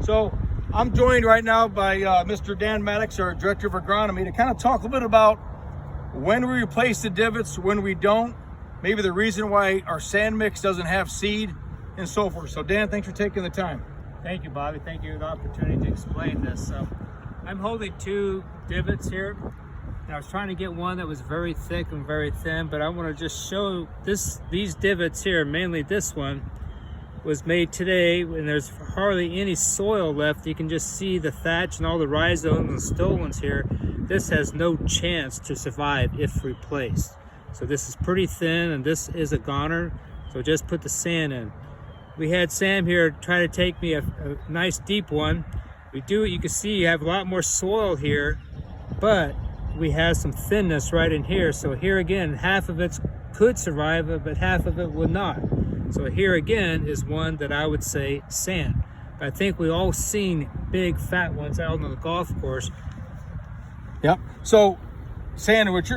So I'm joined right now by Mr. Dan Maddox, our Director of Agronomy, to kind of talk a little bit about when we replace the divots, when we don't, maybe the reason why our sand mix doesn't have seed, and so forth. So Dan, thanks for taking the time. Thank you, Bobby. Thank you for the opportunity to explain this. I'm holding two divots here. And I was trying to get one that was very thick and very thin, but I want to just show these divots here, mainly this one, was made today when there's hardly any soil left. You can just see the thatch and all the rhizomes and stolons here. This has no chance to survive if replaced. So this is pretty thin, and this is a goner. So just put the sand in. We had Sam here try to take me a nice deep one. You can see you have a lot more soil here, but we have some thinness right in here. So here again, half of it could survive it, but half of it would not. So here again is one that I would say sand. But I think we all seen big fat ones out on the golf course. Yep. So sand, what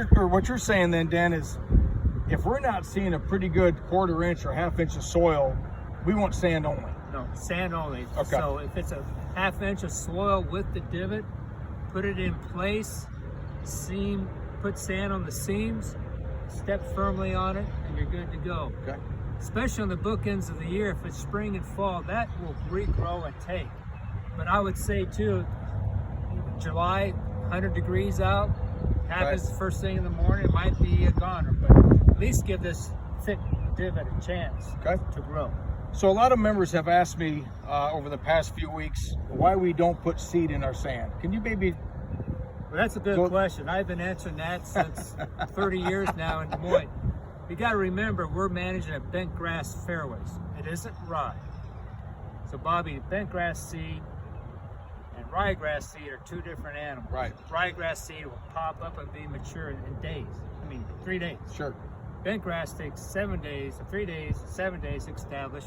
you're saying then, Dan, is if we're not seeing a pretty good 1/4 inch or 1/2 inch of soil, we want sand only. No, sand only. Okay. So if it's a 1/2 inch of soil with the divot, put it in place, put sand on the seams, step firmly on it, and you're good to go. Okay. Especially on the bookends of the year, if it's spring and fall, that will regrow and take. But I would say too, July, 100 degrees out, happens first thing in the morning, it might be a goner, but at least give this thick divot a chance to grow. So a lot of members have asked me over the past few weeks why we don't put seed in our sand. Can you maybe? Well, that's a good question. I've been answering that since 30 years now in Des Moines. You got to remember, we're managing a bent grass fairways. It isn't rye. So Bobby, bent grass seed and ryegrass seed are two different animals. Right. Ryegrass seed will pop up and be mature in days. 3 days. Sure. Bent grass takes 7 days, 3 days, 7 days to establish.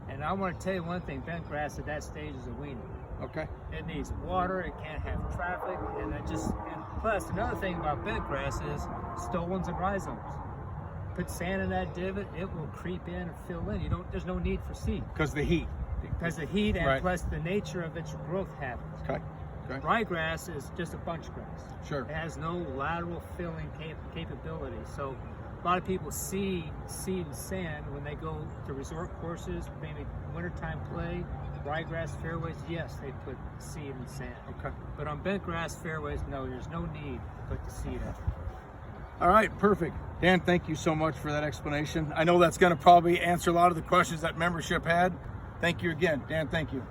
And I want to tell you one thing, bent grass at that stage is a weenie. Okay. It needs water, it can't have traffic, and plus another thing about bent grass is stolons and rhizomes. Put sand in that divot, it will creep in and fill in. There's no need for seed. Because the heat. Because of heat and plus the nature of its growth habits. Okay. Ryegrass is just a bunch grass. Sure. It has no lateral filling capability. So a lot of people see seed and sand when they go to resort courses, maybe wintertime play, ryegrass fairways, yes, they put seed and sand. Okay. But on bent grass fairways, no, there's no need to put the seed in. All right, perfect. Dan, thank you so much for that explanation. I know that's going to probably answer a lot of the questions that membership had. Thank you again. Dan, thank you.